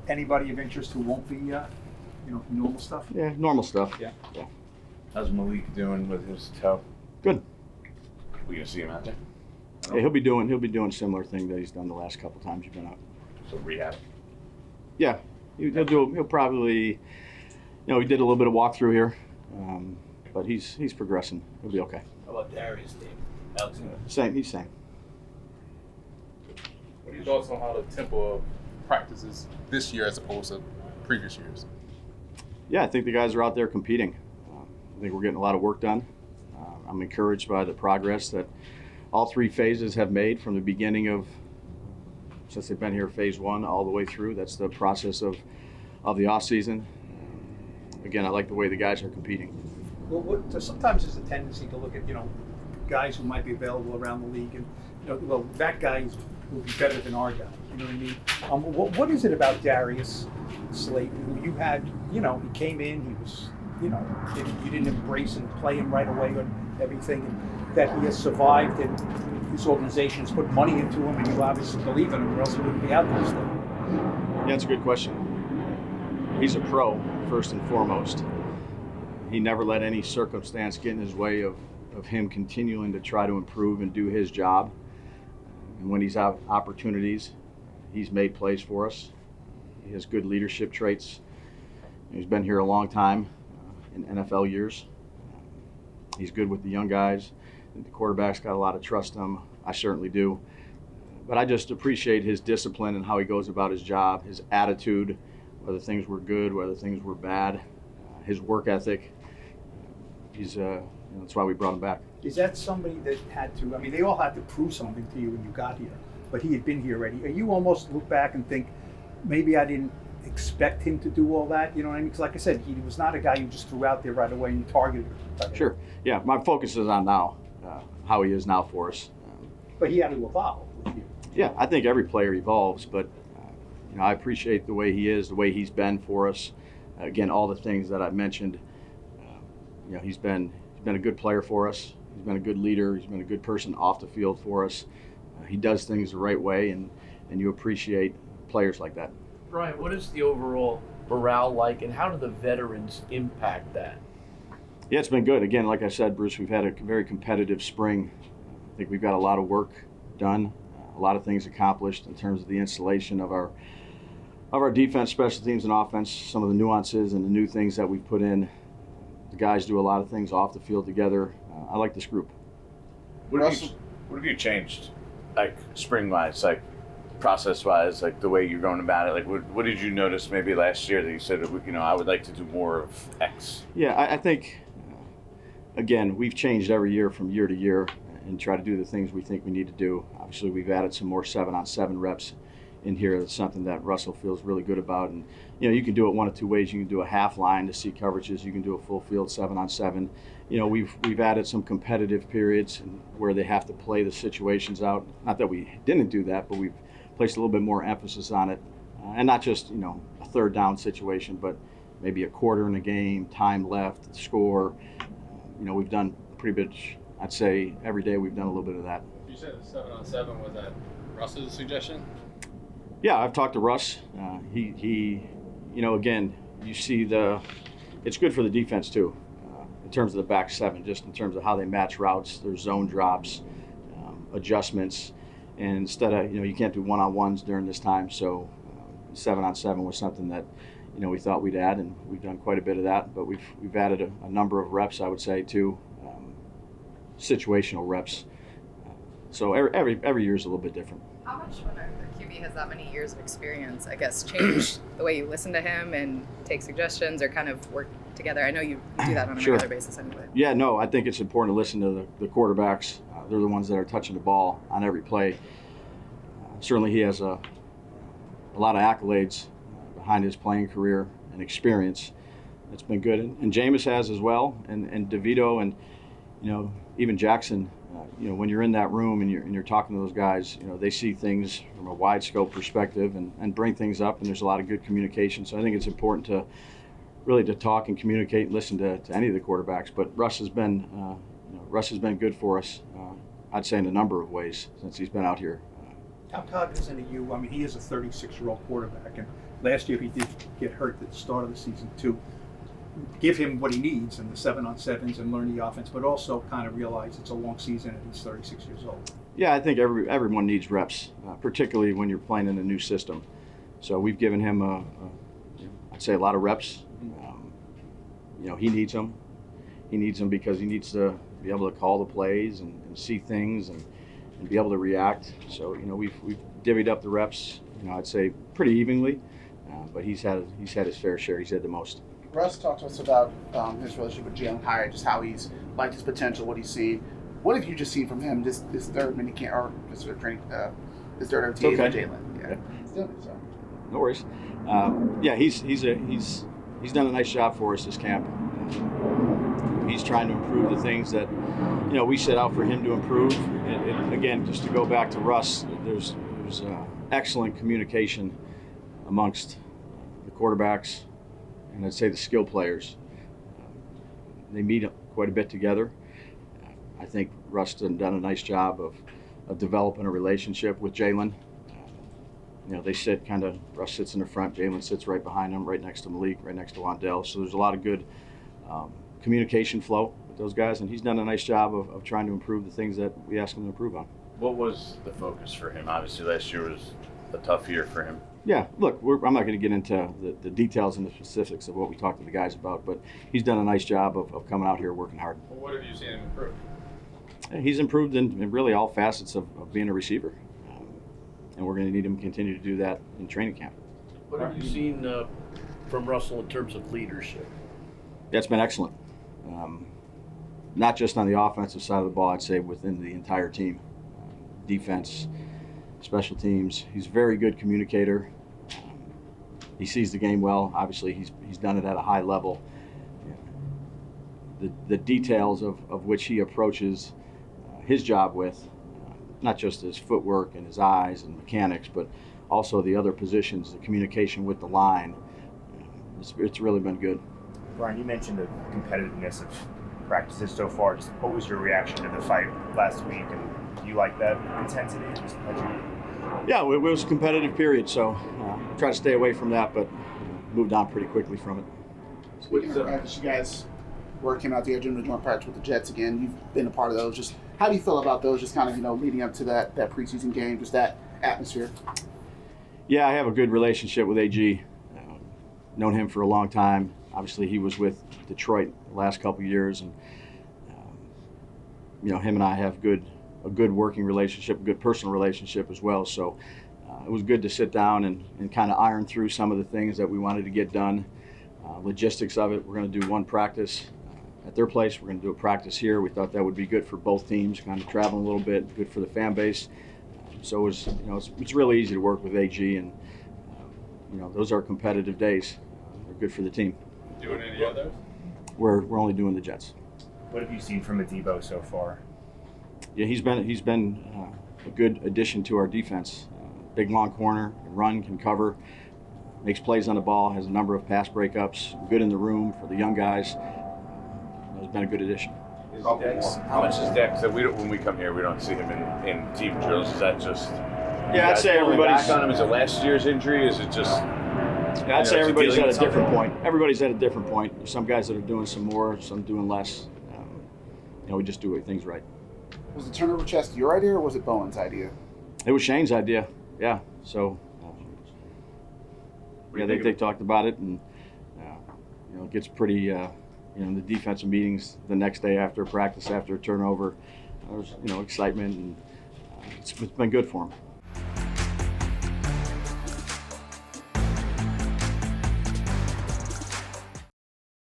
anybody of interest who won't be, normal stuff? Yeah, normal stuff. Yeah. How's Malik doing with his toe? Good. We gonna see him out there? Yeah, he'll be doing a similar thing that he's done the last couple times you've been out. So rehab. Yeah, he'll probably, he did a little bit of walkthrough here, but he's progressing. He'll be okay. How about Darius, Dave? Alexander? He's same. What are your thoughts on how the tempo of practices this year as opposed to previous years? Yeah, I think the guys are out there competing. I think we're getting a lot of work done. I'm encouraged by the progress that all three phases have made from the beginning of, since they've been here, phase one all the way through. That's the process of the offseason. Again, I like the way the guys are competing. Well, sometimes there's a tendency to look at, guys who might be available around the league and, that guy will be better than our guy. You know what I mean? What is it about Darius Slayton, who you had, he came in, he was, you didn't embrace and play him right away and everything, and that he has survived and this organization has put money into him and you obviously believe in him or else he wouldn't be out there still. Yeah, that's a good question. He's a pro, first and foremost. He never let any circumstance get in his way of him continuing to try to improve and do his job. And when he's out opportunities, he's made plays for us. He has good leadership traits. He's been here a long time in NFL years. He's good with the young guys. The quarterback's got a lot of trust in him. I certainly do. But I just appreciate his discipline and how he goes about his job, his attitude, whether things were good, whether things were bad, his work ethic. That's why we brought him back. Is that somebody that had to, they all had to prove something to you when you got here, but he had been here already. You almost look back and think, maybe I didn't expect him to do all that, you know what I mean? Because like I said, he was not a guy you just threw out there right away and targeted him. Sure. Yeah, my focus is on now, how he is now for us. But he had to evolve with you. Yeah, I think every player evolves, but I appreciate the way he is, the way he's been for us. Again, all the things that I've mentioned. He's been a good player for us. He's been a good leader. He's been a good person off the field for us. He does things the right way, and you appreciate players like that. Brian, what is the overall morale like, and how do the veterans impact that? Yeah, it's been good. Again, like I said, Bruce, we've had a very competitive spring. I think we've got a lot of work done, a lot of things accomplished in terms of the installation of our defense, special teams, and offense, some of the nuances and the new things that we've put in. The guys do a lot of things off the field together. I like this group. What have you changed, like spring-wise, like process-wise, like the way you're going about it? Like, what did you notice maybe last year that you said, I would like to do more of X? Yeah, I think, again, we've changed every year from year to year and try to do the things we think we need to do. Obviously, we've added some more 7-on-7 reps in here. That's something that Russell feels really good about. And, you can do it one of two ways. You can do a half line to see coverages. You can do a full field 7-on-7. We've added some competitive periods where they have to play the situations out. Not that we didn't do that, but we've placed a little bit more emphasis on it. And not just, a third down situation, but maybe a quarter in a game, time left, score. We've done pretty much, I'd say, every day we've done a little bit of that. You said 7-on-7, was that Russ's suggestion? Yeah, I've talked to Russ. He again, you see it's good for the defense too, in terms of the back seven, just in terms of how they match routes, their zone drops, adjustments, and instead of, you can't do one-on-ones during this time, so 7-on-7 was something that, we thought we'd add, and we've done quite a bit of that, but we've added a number of reps, I would say, too, situational reps. So every year is a little bit different. How much, when a QB has that many years of experience, I guess, change the way you listen to him and take suggestions or kind of work together? I know you do that on a regular basis anyway. Yeah, no, I think it's important to listen to the quarterbacks. They're the ones that are touching the ball on every play. Certainly he has a lot of accolades behind his playing career and experience. It's been good. And Jameis has as well, and DeVito, and, even Jackson. When you're in that room and you're talking to those guys, they see things from a wide scope perspective and bring things up, and there's a lot of good communication. So I think it's important to really talk and communicate and listen to any of the quarterbacks. But Russ has been good for us, I'd say, in a number of ways since he's been out here. How cognizant are you? He is a 36-year-old quarterback, and last year he did get hurt at the start of the season, to give him what he needs in the 7-on-7s and learn the offense, but also kind of realize it's a long season and he's 36 years old. Yeah, I think everyone needs reps, particularly when you're playing in a new system. So we've given him I'd say a lot of reps. He needs them. He needs them because he needs to be able to call the plays and see things and be able to react. So we've divvied up the reps. I'd say pretty evenly, but he's had his fair share. He's had the most. Russ talked to us about his relationship with Jalen Hyatt, just how he's liked his potential, what he's seen. What have you just seen from him this third mini camp, or this third OTA with Jalen? Yeah. Sorry. No worries. He's done a nice job for us this camp. He's trying to improve the things that we set out for him to improve. And again, just to go back to Russ, there's excellent communication amongst the quarterbacks and I'd say the skill players. They meet quite a bit together. I think Russ has done a nice job of developing a relationship with Jalen. They sit Russ sits in the front, Jalen sits right behind him, right next to Malik, right next to Wandell. So there's a lot of good communication flow with those guys, and he's done a nice job of trying to improve the things that we ask him to improve on. What was the focus for him? Obviously, last year was a tough year for him. Yeah, look, I'm not going to get into the details and the specifics of what we talked to the guys about, but he's done a nice job of coming out here working hard. Well, what have you seen him improve? He's improved in really all facets of being a receiver, and we're going to need him to continue to do that in training camp. What have you seen from Russell in terms of leadership? That's been excellent. Not just on the offensive side of the ball, I'd say within the entire team. Defense, special teams. He's a very good communicator. He sees the game well. Obviously, he's done it at a high level. The details of which he approaches his job with, not just his footwork and his eyes and mechanics, but also the other positions, the communication with the line. It's really been good. Brian, you mentioned the competitiveness of practices so far. Just what was your reaction to the fight last week, and do you like that intensity? Yeah, it was a competitive period, so try to stay away from that, but moved on pretty quickly from it. Speaking of practice, you guys came out there doing the joint practice with the Jets again. You've been a part of those. Just how do you feel about those? Just kind of leading up to that preseason game, just that atmosphere. Yeah, I have a good relationship with AG. Known him for a long time. Obviously, he was with Detroit the last couple of years, and him and I have a good working relationship, a good personal relationship as well. So it was good to sit down and kind of iron through some of the things that we wanted to get done. Logistics of it, we're going to do one practice at their place. We're going to do a practice here. We thought that would be good for both teams, kind of traveling a little bit, good for the fan base. So it was, it's really easy to work with AG, and those are competitive days. They're good for the team. Doing any others? We're only doing the Jets. What have you seen from Daboll so far? Yeah, he's been a good addition to our defense. Big long corner, can run, can cover, makes plays on the ball, has a number of pass breakups, good in the room for the young guys. He's been a good addition. How much is Dex? When we come here, we don't see him in team drills. Is that just? Yeah, I'd say everybody's back on him. Is it last year's injury? Is it just? Yeah, I'd say everybody's at a different point. Everybody's at a different point. There's some guys that are doing some more, some doing less. We just do things right. Was the turnover chest your idea or was it Bowen's idea? It was Shane's idea. Yeah. So. They talked about it, and it gets pretty. In the defensive meetings the next day after practice, after a turnover, there's excitement, and it's been good for him.